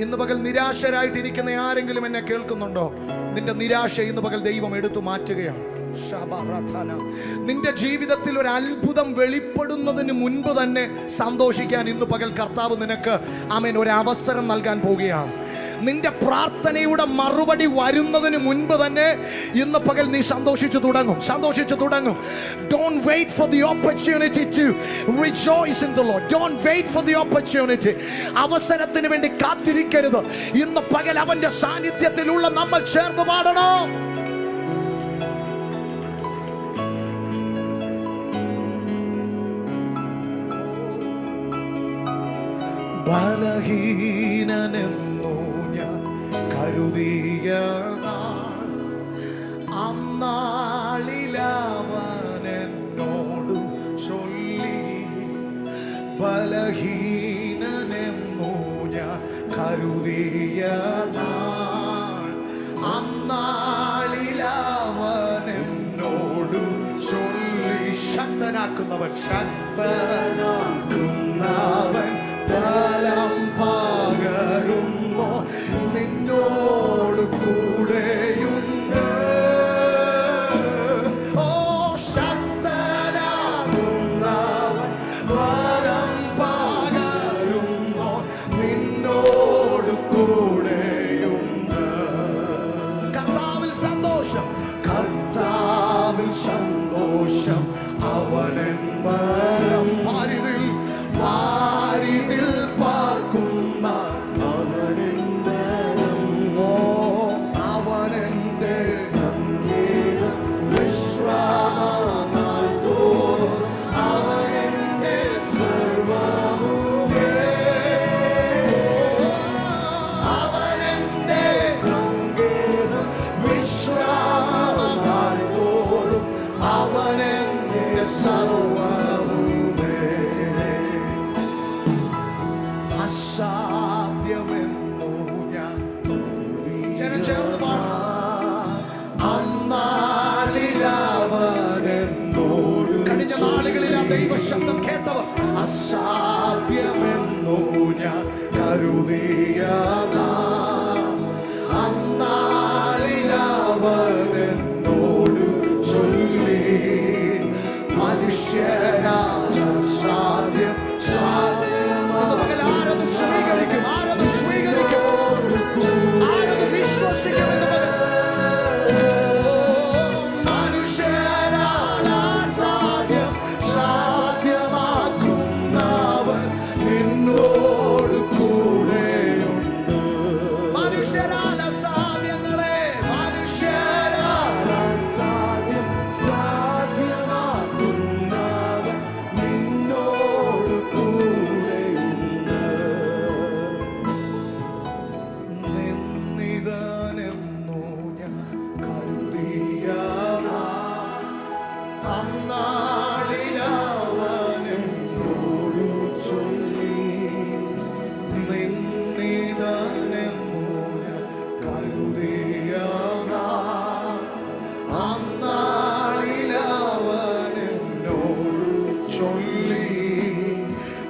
ഇന്ന് പകൽ നിരാശരായിട്ടിരിക്കുന്ന ആരെങ്കിലും എന്നെ കേൾക്കുന്നുണ്ടോ? നിന്റെ നിരാശ ഇന്ന് പകൽ ദൈവം എടുത്തു മാറ്റുകയാണ്. നിന്റെ ജീവിതത്തിൽ ഒരു അത്ഭുതം വെളിപ്പെടുന്നതിന് മുൻപ് തന്നെ സന്തോഷിക്കാൻ ഇന്ന് പകൽ കർത്താവ് നിനക്ക് ആമേൻ ഒരു അവസരം നൽകാൻ പോവുകയാണ്. നിന്റെ പ്രാർത്ഥനയുടെ മറുപടി വരുന്നതിന് മുൻപ് തന്നെ ഇന്ന് പകൽ നീ സന്തോഷിച്ചു തുടങ്ങും. Don't wait for the opportunity to rejoice in the Lord. Don't wait for the opportunity. അവസരത്തിന് വേണ്ടി കാത്തിരിക്കരുത്. ഇന്ന് പകൽ അവന്റെ സാന്നിധ്യത്തിലുള്ള നമ്മൾ ചേർന്ന് പാടണം. ബലഹീനനെന്നു ഞാൻ കരുതിയ അന്നാളിലവനെന്നോടു ചൊല്ലി. ബലഹീനനെന്നു ഞാൻ കരുതിയ അന്നാളിലവനെന്നോടു ചൊല്ലി. ശക്തനാക്കുന്നവൻ ബലം പകരുന്നു, നിന്നോട് കൂടെയുണ്ട്. ഓ ശക്തനാകുന്നവൻ ബലം പകരുന്നു, നിന്നോട് കൂടെയുണ്ട്. കർത്താവിൽ സന്തോഷം അവനൻ ബലം. പാരിതിൽ പാർക്കുന്ന അവനെന്റെ വിശ്വാസനാൾ തോറും അവനെന്റെ സർവ്വവുമേ. അവനെന്റെ സംഗീതം വിശ്വാസനാൾ തോറും അവനെന്റെ സർവ്വവുമേ. അസാധ്യമെന്നു ഞാൻ ചേർന്ന് പാടാം. അന്നാളിലവനെന്നോട് കഴിഞ്ഞ നാളുകളിൽ ആ ദൈവശബ്ദം കേട്ടവർ അസാധ്യമെന്നു ഞാൻ കരുതിയ അന്നാളിലവനെന്നോട് ചൊല്ലി. മനുഷ്യരായ സാധ്യം സ്വീകരിക്കും, ആരത് വിശ്വസിക്കും എന്ന് മനുഷ്യരാൽ അസാധ്യം സാധ്യമാക്കുന്നവൻ നിന്നോട് കൂടെയുണ്ട്. മനുഷ്യരാൽ അസാധ്യങ്ങളെ മനുഷ്യരാൽ അസാധ്യം സാധ്യമാക്കുന്നവൻ നിന്നോട് കൂടെയുണ്ട്. നിന്നിതനെന്നു ഞാൻ കരുതിയ അന്നാളിലവനെന്നോട് ചൊല്ലി. നിന്നിതനെന്നു ഞാൻ കരുതിയ അന്നാളിലവനെന്നോട് ചൊല്ലി.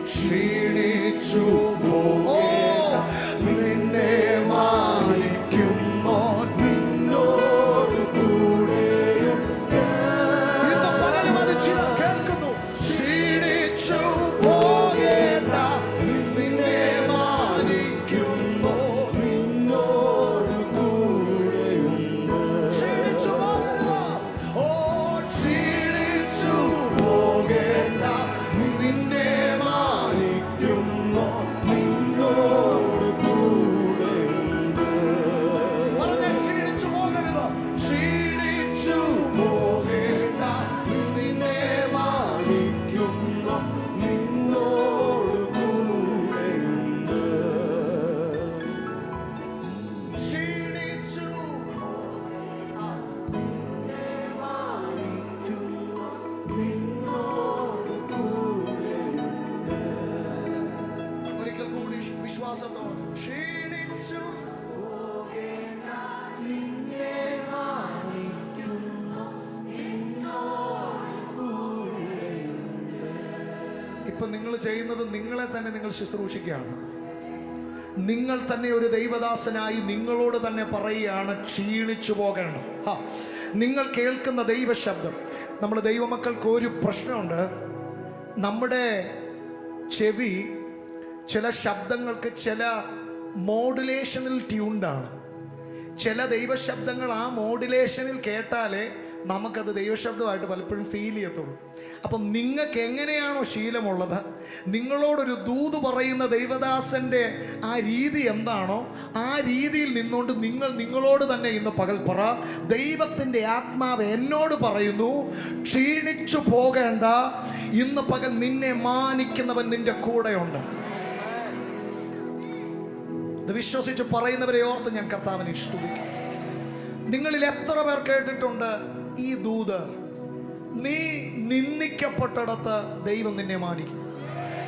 ക്ഷീണിച്ചു നിന്നെ മാനിക്കുന്നോ, നിന്നോട് കൂടെയുണ്ട്. ഇന്ന് പകലും അത് ചിലർ കേൾക്കുന്നു. ക്ഷീണിച്ചു പോകേണ്ട, നിന്നെ മാനിക്കുന്നോ, നിന്നോട് കൂടെയുണ്ട്. ക്ഷീണിച്ചു പോകരുത്. ഓ ക്ഷീണിച്ചു പോകേണ്ട, നിന്നെ മാനിക്കുന്നോ, നിന്നോട് കൂടെയുണ്ട്. പറഞ്ഞ ക്ഷീണിച്ചു പോകരുത്. ക്ഷീണിച്ചു പോകേണ്ട, നിന്നെ മാനിക്കുന്നോ, നിന്നോട് കൂടെയുണ്ട്. ക്ഷീണിച്ചു പോകേണ്ട, നിന്നെ മാനിക്കുന്നോ, നിന്നോട് കൂടെയുണ്ട്. ഒരിക്കൽ കൂടി വിശ്വാസത്തോടെ ക്ഷീണിച്ചു പോകേണ്ട, നിന്നെ മാനിക്കുന്നോ, നിന്നോട് കൂടെയുണ്ട്. ഇപ്പൊ നിങ്ങൾ ചെയ്യുന്നത് നിങ്ങളെ തന്നെ നിങ്ങൾ ശുശ്രൂഷിക്കുകയാണ്. നിങ്ങൾ തന്നെ ഒരു ദൈവദാസനായി നിങ്ങളോട് തന്നെ പറയുകയാണ്, ക്ഷീണിച്ചു പോകേണ്ട. നിങ്ങൾ കേൾക്കുന്ന ദൈവശബ്ദം, നമ്മൾ ദൈവമക്കൾക്ക് ഒരു പ്രശ്നമുണ്ട്. നമ്മുടെ ചെവി ചില ശബ്ദങ്ങൾക്ക് ചില മോഡുലേഷനിൽ ട്യൂൺഡാണ്. ചില ദൈവശബ്ദങ്ങൾ ആ മോഡുലേഷനിൽ കേട്ടാലേ നമുക്കത് ദൈവശബ്ദമായിട്ട് പലപ്പോഴും ഫീൽ ചെയ്യത്തുള്ളൂ. അപ്പം നിങ്ങൾക്ക് എങ്ങനെയാണോ ശീലമുള്ളത്, നിങ്ങളോടൊരു ദൂത് പറയുന്ന ദൈവദാസൻ്റെ ആ രീതി എന്താണോ ആ രീതിയിൽ നിന്നുകൊണ്ട് നിങ്ങളോട് തന്നെ ഇന്ന് പകൽ പറ, ദൈവത്തിൻ്റെ ആത്മാവ് എന്നോട് പറയുന്നു, ക്ഷീണിച്ചു പോകേണ്ട, ഇന്ന് പകൽ നിന്നെ മാനിക്കുന്നവൻ നിന്റെ കൂടെയുണ്ട്. ഇത് വിശ്വസിച്ച് പറയുന്നവരെ ഓർത്ത് ഞാൻ കർത്താവിനെ സ്തുതിക്കും. നിങ്ങളിൽ എത്ര പേർ കേട്ടിട്ടുണ്ട് ഈ ദൂത്? നീ നിന്ദിക്കപ്പെട്ടിടത്ത് ദൈവം നിന്നെ മാനിക്കും.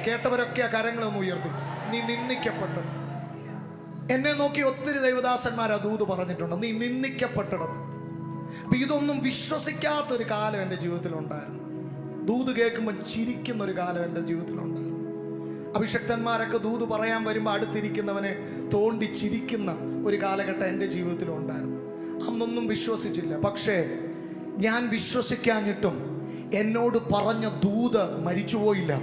കേട്ടവരൊക്കെ ആ കരങ്ങളൊന്ന് ഉയർത്തി. നീ നിന്ദിക്കപ്പെട്ടു. എന്നെ നോക്കി ഒത്തിരി ദൈവദാസന്മാർ ആ ദൂത് പറഞ്ഞിട്ടുണ്ട്, നീ നിന്ദിക്കപ്പെട്ടിടത്ത്. അപ്പൊ ഇതൊന്നും വിശ്വസിക്കാത്തൊരു കാലം എൻ്റെ ജീവിതത്തിലുണ്ടായിരുന്നു. ദൂത് കേൾക്കുമ്പോൾ ചിരിക്കുന്ന ഒരു കാലം എൻ്റെ ജീവിതത്തിലുണ്ടായിരുന്നു. അഭിഷക്തന്മാരൊക്കെ ദൂത് പറയാൻ വരുമ്പോൾ അടുത്തിരിക്കുന്നവനെ തോണ്ടി ചിരിക്കുന്ന ഒരു കാലഘട്ടം എൻ്റെ ജീവിതത്തിലുണ്ടായിരുന്നു. അന്നൊന്നും വിശ്വസിച്ചില്ല. പക്ഷേ ഞാൻ വിശ്വസിക്കാഞ്ഞിട്ടും എന്നോട് പറഞ്ഞ ദൂത് മരിച്ചുപോയില്ല.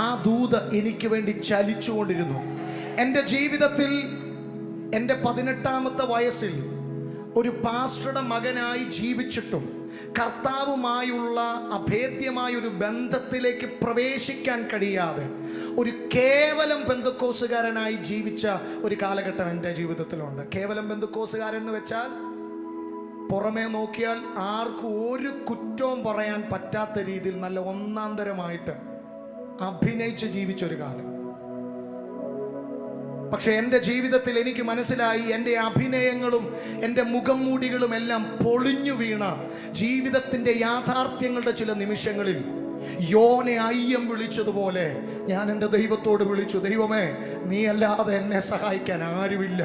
ആ ദൂത് എനിക്ക് വേണ്ടി ചലിച്ചുകൊണ്ടിരുന്നു. എൻ്റെ ജീവിതത്തിൽ എൻ്റെ 18ാമത്തെ വയസ്സിൽ ഒരു പാസ്റ്ററുടെ മകനായി ജീവിച്ചിട്ടും കർത്താവുമായുള്ള അഭേദ്യമായൊരു ബന്ധത്തിലേക്ക് പ്രവേശിക്കാൻ കഴിയാതെ ഒരു കേവലം പെന്തക്കോസുകാരനായി ജീവിച്ച ഒരു കാലഘട്ടം എൻ്റെ ജീവിതത്തിലുണ്ട്. കേവലം പെന്തക്കോസുകാരൻ എന്ന് വെച്ചാൽ പുറമേ നോക്കിയാൽ ആർക്കും ഒരു കുറ്റവും പറയാൻ പറ്റാത്ത രീതിയിൽ നല്ല ഒന്നാന്തരമായിട്ട് അഭിനയിച്ച് ജീവിച്ചൊരു കാലം. പക്ഷെ എൻ്റെ ജീവിതത്തിൽ എനിക്ക് മനസ്സിലായി, എൻ്റെ അഭിനയങ്ങളും എൻ്റെ മുഖം മൂടികളും എല്ലാം പൊളിഞ്ഞു വീണ ജീവിതത്തിൻ്റെ യാഥാർത്ഥ്യങ്ങളുടെ ചില നിമിഷങ്ങളിൽ യോനെ അയ്യം വിളിച്ചതുപോലെ ഞാൻ എൻ്റെ ദൈവത്തോട് വിളിച്ചു, ദൈവമേ, നീ അല്ലാതെ എന്നെ സഹായിക്കാൻ ആരുമില്ല,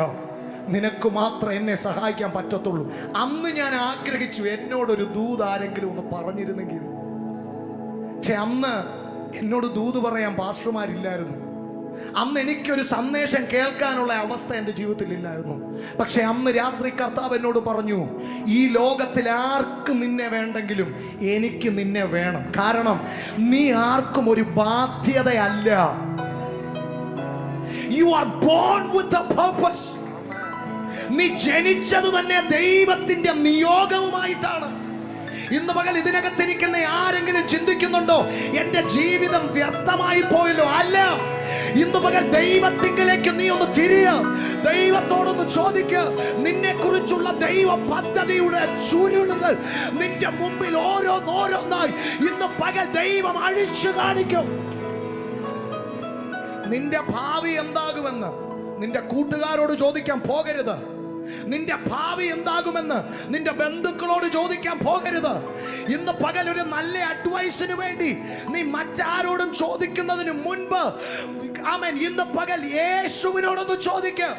നിനക്ക് മാത്രം എന്നെ സഹായിക്കാൻ പറ്റത്തുള്ളൂ. അന്ന് ഞാൻ ആഗ്രഹിച്ചു എന്നോടൊരു ദൂത് ആരെങ്കിലും ഒന്ന് പറഞ്ഞിരുന്നെങ്കിൽ. പക്ഷെ അന്ന് എന്നോട് ദൂത് പറയാൻ പാസ്റ്റർമാരില്ലായിരുന്നു. അന്ന് എനിക്കൊരു സന്ദേശം കേൾക്കാനുള്ള അവസ്ഥ എൻ്റെ ജീവിതത്തിൽ ഇല്ലായിരുന്നു. പക്ഷെ അന്ന് രാത്രി കർത്താവ് എന്നോട് പറഞ്ഞു, ഈ ലോകത്തിൽ ആർക്കും നിന്നെ വേണ്ടെങ്കിലും എനിക്ക് നിന്നെ വേണം. കാരണം നീ ആർക്കും ഒരു ബാധ്യതയല്ല. You are born with a purpose. നീ ജനിച്ചത് തന്നെ ദൈവത്തിന്റെ നിയോഗവുമായിട്ടാണ്. ഇന്ന് പകൽ ഇതിനകത്തിരിക്കുന്ന ആരെങ്കിലും ചിന്തിക്കുന്നുണ്ടോ, എൻ്റെ ജീവിതം വ്യർത്ഥമായി പോയല്ലോ? അല്ല, ഇന്ന് പകൽ ദൈവത്തിങ്കിലേക്ക് നീ ഒന്ന് തിരിയ, ദൈവത്തോടൊന്ന് ചോദിക്ക. നിന്നെ കുറിച്ചുള്ള ദൈവ പദ്ധതിയുടെ ചുരുളുകൾ നിന്റെ മുമ്പിൽ ഓരോന്നോരോന്നായി ഇന്ന് പകൽ ദൈവം അഴിച്ചു കാണിക്കും. നിന്റെ ഭാവി എന്താകുമെന്ന് നിന്റെ കൂട്ടുകാരോട് ചോദിക്കാൻ പോകരുത്. നിന്റെ ഭാവി എന്താകുമെന്ന് നിന്റെ ബന്ധുക്കളോട് ചോദിക്കാൻ പോകരുത്. ഇന്ന് പകൽ ഒരു നല്ല അഡ്വൈസിന് വേണ്ടി നീ മറ്റാരോടും ചോദിക്കുന്നതിന് മുൻപ് ആമേൻ, ഇന്ന് പകൽ യേശുവിനോടൊന്ന് ചോദിക്കുക.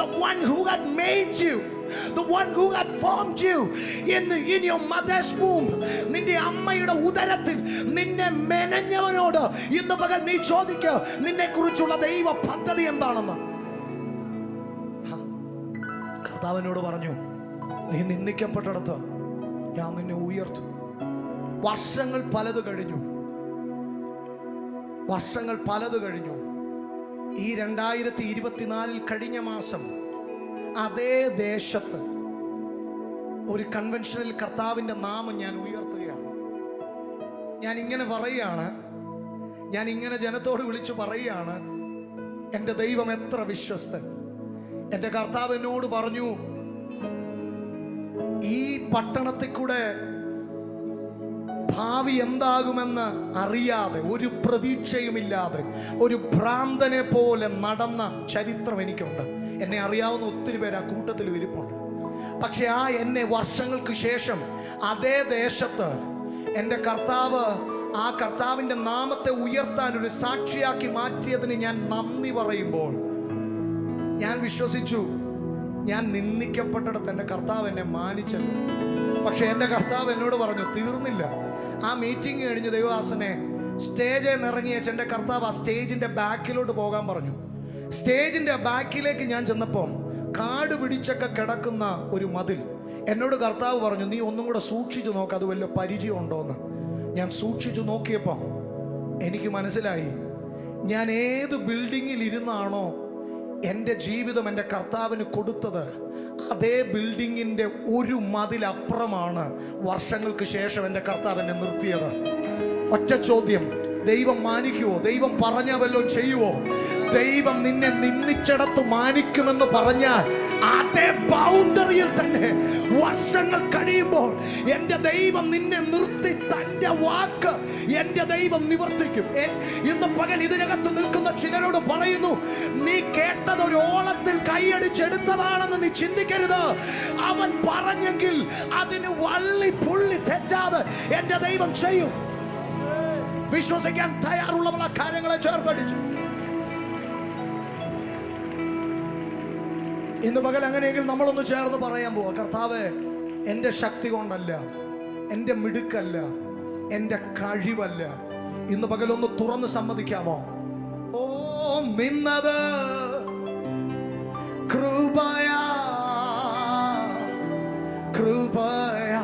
The one who had made you, the one who had formed you in your mother's womb, നിന്റെ അമ്മയുടെ ഉദരത്തിൽ നിന്നെ മെനഞ്ഞവനോട് ഇന്ന് പകൽ നീ ചോദിക്കുക, നിന്നെ കുറിച്ചുള്ള ദൈവ പദ്ധതി എന്താണെന്ന്. കർത്താവിനോട് പറഞ്ഞു, നീ നിന്ദിക്കപ്പെട്ടിടത്ത് ഞാൻ നിന്നെ ഉയർത്തും. വർഷങ്ങൾ പലത് കഴിഞ്ഞു. ഈ 2024 കഴിഞ്ഞ മാസം അതേ ദേശത്ത് ഒരു കൺവെൻഷനിൽ കർത്താവിൻ്റെ നാമം ഞാൻ ഉയർത്തുകയാണ്. ഞാൻ ഇങ്ങനെ പറയുകയാണ്, ഞാൻ ഇങ്ങനെ ജനത്തോട് വിളിച്ചു പറയുകയാണ്, എൻ്റെ ദൈവം എത്ര വിശ്വസ്തൻ. എൻ്റെ കർത്താവ് എന്നോട് പറഞ്ഞു, ഈ പട്ടണത്തിൽ കൂടെ ഭാവി എന്താകുമെന്ന് അറിയാതെ, ഒരു പ്രതീക്ഷയുമില്ലാതെ, ഒരു ഭ്രാന്തനെ പോലെ നടന്ന ചരിത്രം എനിക്കുണ്ട്. എന്നെ അറിയാവുന്ന ഒത്തിരി പേര് ആ കൂട്ടത്തിൽ ഇരിപ്പുണ്ട്. പക്ഷെ എന്നെ വർഷങ്ങൾക്ക് ശേഷം അതേ ദേശത്ത് എൻ്റെ കർത്താവ് ആ കർത്താവിൻ്റെ നാമത്തെ ഉയർത്താൻ ഒരു സാക്ഷിയാക്കി മാറ്റിയതിന് ഞാൻ നന്ദി പറയുമ്പോൾ ഞാൻ വിശ്വസിച്ചു, ഞാൻ നിന്ദിക്കപ്പെട്ടിടത്ത് എൻ്റെ കർത്താവ് എന്നെ മാനിച്ചല്ലോ. പക്ഷെ എൻ്റെ കർത്താവ് എന്നോട് പറഞ്ഞു, തീർന്നില്ല. ആ മീറ്റിംഗ് കഴിഞ്ഞ് ദൈവദാസനെ സ്റ്റേജിൽ നിറങ്ങിയ എൻ്റെ കർത്താവ് ആ സ്റ്റേജിൻ്റെ ബാക്കിലോട്ട് പോകാൻ പറഞ്ഞു. സ്റ്റേജിന്റെ ബാക്കിലേക്ക് ഞാൻ ചെന്നപ്പോൾ കാട് പിടിച്ചൊക്കെ കിടക്കുന്ന ഒരു മതിൽ. എന്നോട് കർത്താവ് പറഞ്ഞു, നീ ഒന്നും കൂടെ സൂക്ഷിച്ചു നോക്ക്, അത് വല്ല പരിചയം ഉണ്ടോന്ന്. ഞാൻ സൂക്ഷിച്ചു നോക്കിയപ്പോൾ എനിക്ക് മനസ്സിലായി, ഞാൻ ഏത് ബിൽഡിങ്ങിൽ ഇരുന്നാണോ എൻ്റെ ജീവിതം എൻ്റെ കർത്താവിന് കൊടുത്തത്, അതേ ബിൽഡിങ്ങിൻ്റെ ഒരു മതിലപ്പുറമാണ് വർഷങ്ങൾക്ക് ശേഷം എൻ്റെ കർത്താവ് എന്നെ നിർത്തിയത്. ഒറ്റ ചോദ്യം, ദൈവം മാനിക്കുവോ? ദൈവം പറഞ്ഞ വല്ലതും ചെയ്യുവോ? ദൈവം നിന്നെ നിന്ദിച്ചിടത്ത് മാനിക്കുമെന്ന് പറഞ്ഞാൽ അതേ ബൗണ്ടറിയിൽ തന്നെ വർഷങ്ങൾ കഴിയുമ്പോൾ എൻ്റെ ദൈവം നിന്നെ നിർത്തി തൻ്റെ വാക്ക് എൻ്റെ ദൈവം നിവർത്തിക്കും. ഇന്ന് പകൽ ഇതിനകത്ത് നിൽക്കുന്ന ചിലരോട് പറയുന്നു, നീ കേട്ടത് ഒരു ഓളത്തിൽ കൈയടിച്ചെടുത്തതാണെന്ന് നീ ചിന്തിക്കരുത്. അവൻ പറഞ്ഞെങ്കിൽ അതിന് വള്ളി പുള്ളി തെറ്റാതെ എൻ്റെ ദൈവം ചെയ്യും. വിശ്വസിക്കാൻ തയ്യാറുള്ളവർ ആ കാര്യങ്ങളെ ചേർത്തടിച്ചു. ഇന്ന് പകൽ അങ്ങനെയെങ്കിൽ നമ്മളൊന്ന് ചേർന്ന് പറയാൻ പോവാ, കർത്താവേ, എൻ്റെ ശക്തി കൊണ്ടല്ല, എൻ്റെ മിടുക്കല്ല, എൻ്റെ കഴിവല്ല. ഇന്ന് പകലൊന്ന് തുറന്ന് സമ്മതിക്കാമോ? ഓ, നിന്നത് കൃപയാ, കൃപയാ,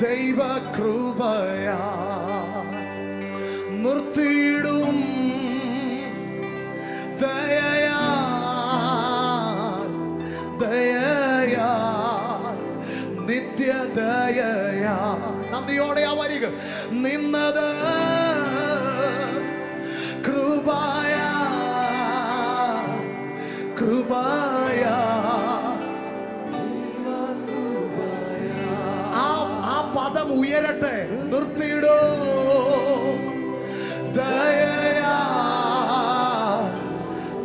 ദൈവ കൃപയാ, നിർത്തിയിടും ദയയാ, ദയയാ, നിത്യദയയാ. നന്ദിയോടെ ആ വരിക, നിന്നത് കൃപയാ, കൃപയാ, ആ പദം ഉയരട്ടെ. നിർത്തിയിടോ ദയയാ,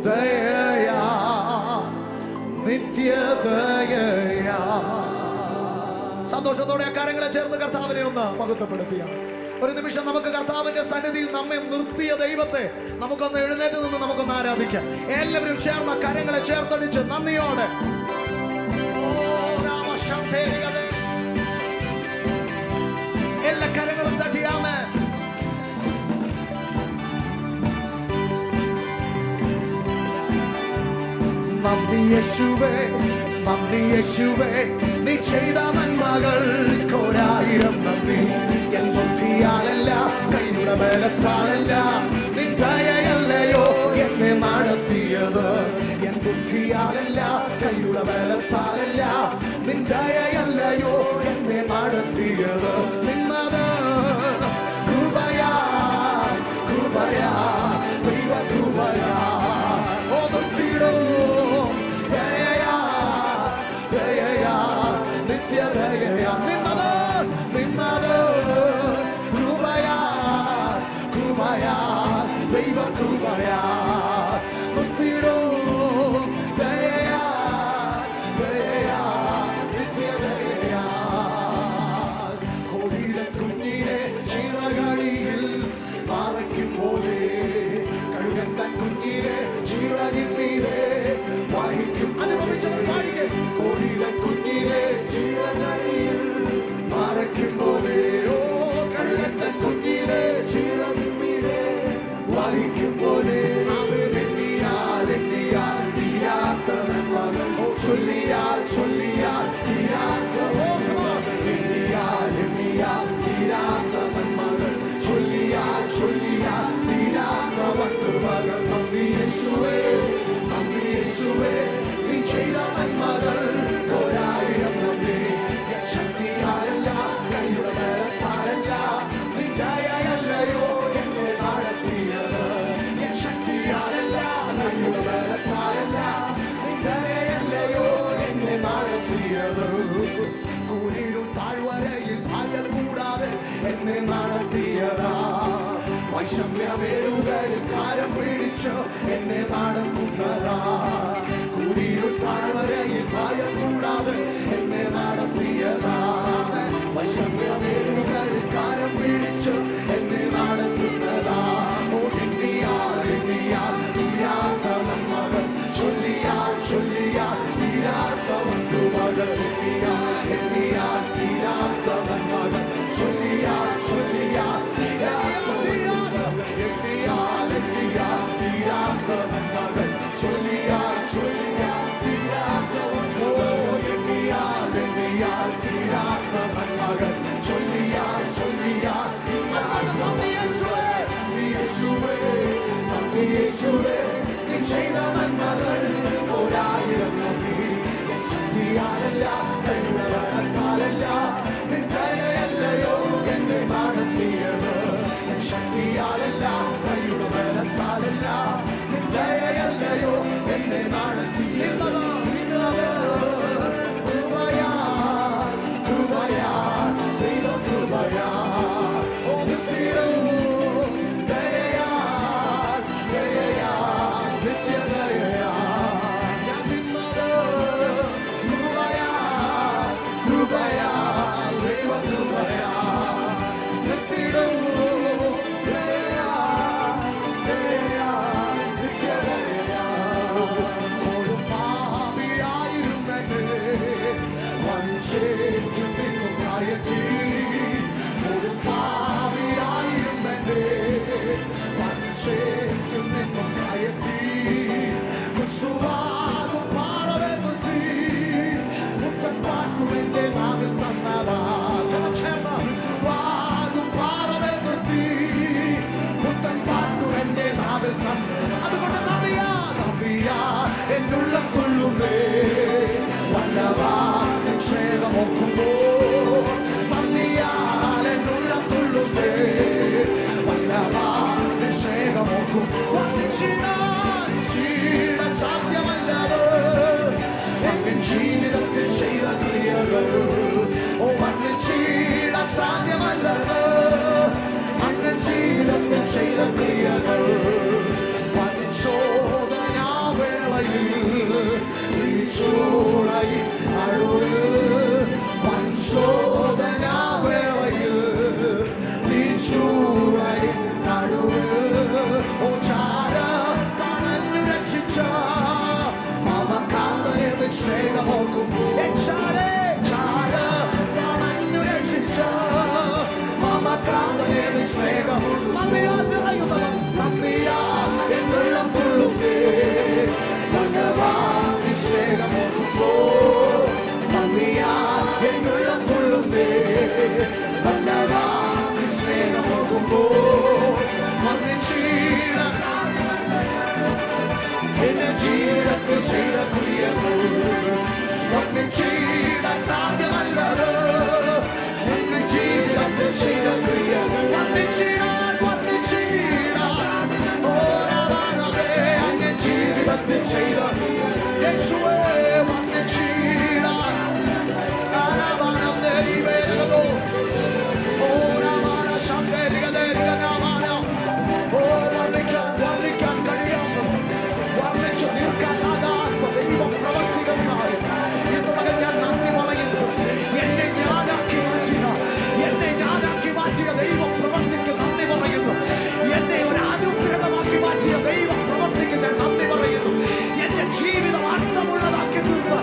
ദയയാ, നിത്യദയയാ. സന്തോഷത്തോടെ ആ കാര്യങ്ങളെ ചേർന്ന് കർത്താവിനെ ഒന്ന് മഹത്വപ്പെടുത്തിയ ഒരു നിമിഷം നമുക്ക് കർത്താവിന്റെ സന്നിധിയിൽ നമ്മെ നിർത്തിയ ദൈവത്തെ നമുക്കൊന്ന് എഴുന്നേറ്റ് നിന്ന് നമുക്കൊന്ന് ആരാധിക്കാം. എല്ലാവരും ചേർന്ന കാര്യങ്ങളെ ചേർത്തടിച്ച് നന്ദിയോടെ എല്ലാ കരങ്ങളും തട്ടിയാമേ. നന്ദി യേശുവേ, നന്ദി യേശുവേ, നീ ചെയ്ത നന്മകൾക്കൊരായിരം നന്ദി. എൻ ബുദ്ധിയാലല്ല, കൈയുടെ ബലത്താലല്ല, നിൻ ദയയല്ലയോ എന്നെ നടത്തിയത്. എൻ ബുദ്ധിയാലല്ല, കൈയുടെ ബലത്താലല്ല, നിൻ ദയയല്ലയോ എന്നെ നടത്തിയത്. നിന്നത് കൃപയാ, കൃപയാ, ദൈവ കൃപയാ. ദൈവ കൃപയാ, നിർത്തിയിടോ ദയയാ, ദയയാ, നിത്യദയയാ. കോടിയിലെ കുഞ്ഞിനെ ചിറകടിയിൽ പാറയ്ക്കും പോലെ, കഴുകൻ തൻ കുഞ്ഞിനെ ചിറകിൻ മീതെ വഹിക്കും. അനുഭവിച്ചവർ പാടിക്കേ. കോടിയിലെ കുഞ്ഞിനെ ചിറകടിയിൽ പാറയ്ക്കും പോലെ, ഓ കഴുകൻ തൻ കുഞ്ഞിനെ ചിറകിൻ മീതെ വഹിക്കും പോലെ. എണ്ണിയാൽ എണ്ണിയാൽ തീരാത്ത നന്മകൾ, ചൊല്ലിയാൽ ചൊല്ലിയാൽ തീരാത്ത നന്മകൾ. എണ്ണിയാൽ എണ്ണിയാൽ തീരാത്ത നന്മകൾ, ചൊല്ലിയാൽ ചൊല്ലിയാൽ തീരാത്ത കൃപകൾ. നന്ദി യേശുവേ, നന്ദി യേശുവേ, നീ ചെയ്ത നന്മകൾക്കൊരായിരം നന്ദി. ശക്തിയാലല്ല, കൈയുടെ ബലത്താലല്ല, നിൻ ദയയല്ലയോ എന്നെ നടത്തിയത്. ശക്തിയാലല്ല, കൈയുടെ ബലത്താലല്ല, നിൻ ദയയല്ലയോ എന്നെ നടത്തിയത്. കൂരിരുൾ താഴ്വരയിൽ ഭയം കൂടാതെ എന്നെ നടത്തിയതാ. വൈഷമ്യമേറുകളിൽ കാരം പിടിച്ച് എന്നെ നടക്കുന്നതാ. കൂരിരുൾ താഴ്വരയിൽ ഭയം കൂടാതെ എന്നെ നടത്തിയതാ. വൈഷമ്യമേറുകളിൽ കാരം പിടിച്ച് എന്നെ നടത്തുന്നതാ. ഓ എണ്ണിയാൽ എണ്ണിയാൽ തീരാത്ത നന്മകൾ, ചൊല്ലിയാൽ ചൊല്ലിയാൽ തീരാത്ത കൃപകൾ. എണ്ണിയാൽ എണ്ണിയാൽ തീരാത്ത നന്മകൾ, ചൊല്ലിയാൽ ചൊല്ലിയാൽ തീരാത്ത, എണ്ണിയാൽ എണ്ണിയാൽ തീരാത്ത നന്മകൾ. വിശുവാകും പാറവേ നിർത്തി പുത്തൻ പാട്ടും എന്റെ നാവിൽ തന്നതാ. വിശുവാകും പാറവേ നിർത്തി പുത്തൻ പാട്ടും എന്റെ നാവിൽ തന്ന. അതുകൊണ്ട് നദിയാ നദിയാ എന്നുള്ളം തുള്ളുന്നേ വല്ലവാ നിക്ഷേപമൊക്കുമ്പോ. നന്ദിയാൽ എന്നുള്ളം തുള്ളുന്നേ വല്ലവാ നിക്ഷേപമൊക്കും. ചീടാൻ സാധ്യമല്ലത് എൻ ജീവിതത്തിൽ ചെയ്ത ക്രിയകൾ. ഓ ചീടാൻ സാധ്യമല്ലത് അന്നൻ ജീവിതത്തിൽ ചെയ്ത ക്രിയകൾ. പരിശോധനാവേളയിൽ ചൂളയിൽ നടുവിൽ പരിശോധനാവേളയിൽ നീ ചൂളയിൽ നടുവിൽ. ഓ ചാര തണഞ്ഞു രക്ഷിച്ച മമകാന്തനെ സ്നേഹമോക്കും. ചാര തണഞ്ഞു രക്ഷിച്ച മമകാന്തനെ സ്നേഹം. നന്ദിയാ നിറയുന്നവൻ നന്ദിയാ എന്നുള്ളം തുള്ളുന്നേ വല്ലവാ നിക്ഷേപമോക്കുമ്പോ. നന്ദിയാ എന്നുള്ളം തുള്ളുന്നേ വല്ലവാ നിക്ഷേപമോക്കുമ്പോ. എന്റെ ജീവിതത്തിൽ ചെയ്ത ക്രിയകൾ ചീടാൻ സാധ്യമല്ലത് എന്റെ ജീവിതത്തിൽ ചെയ്ത ക്രിയകൾ. അങ്ങ് ജീവിതത്തിൽ ചെയ്ത യേശുവേ വന്ന് ചീടാൻ ആരാധനം ദേവിവേദോ. ഓരാമാന ശബ്ദരികദേരികനാമാന. ഓ വർണ്ണിക്കാൻ കഴിയാത്ത വർണ്ണിച്ചു തീർക്കാനാകാത്ത ദൈവ പ്രവർത്തികൾക്കായി ഇന്ന് മകൻ ഞാൻ നന്ദി പറയുന്നു. എന്നെ ഞാനാക്കി മാറ്റിയ ദൈവ പ്രവർത്തിക്ക് നന്ദി പറയുന്നു. എന്നെ ഒരു അനുഗ്രഹമാക്കി മാറ്റിയ ദൈവ പ്രവർത്തിക്ക് ഞാൻ നന്ദി പറയുന്നു. എന്റെ ജീവിതം അർത്ഥമുള്ളതാക്കി തീർത്ത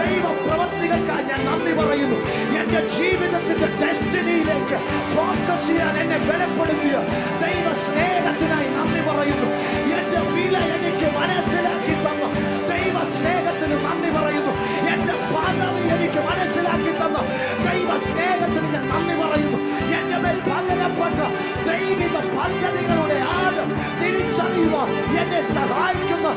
ദൈവ പ്രവർത്തികൾക്കായി ഞാൻ നന്ദി പറയുന്നു. എന്റെ ജീവിതത്തിന്റെ ഡെസ്റ്റിനിയിലേക്ക് ഫോക്കസ് ചെയ്യാൻ എന്നെ ബലപ്പെടുത്തിയ ദൈവ സ്നേഹത്തിനായി നന്ദി പറയുന്നു. എന്റെ വില എനിക്ക് മനസ്സിലാക്കി തന്ന ദൈവ സ്നേഹത്തിന് നന്ദി പറയുന്നു. എന്റെ പദവി എനിക്ക് മനസ്സിലാക്കി തന്ന ദൈവ സ്നേഹത്തിന് ഞാൻ നന്ദി പറയുന്നു. എന്റെ മേൽ പകരപ്പെട്ട ദൈവിക പദ്ധതികളുടെ ആഴം തിരിച്ചറിയുവാൻ എന്നെ സഹായിക്കുന്ന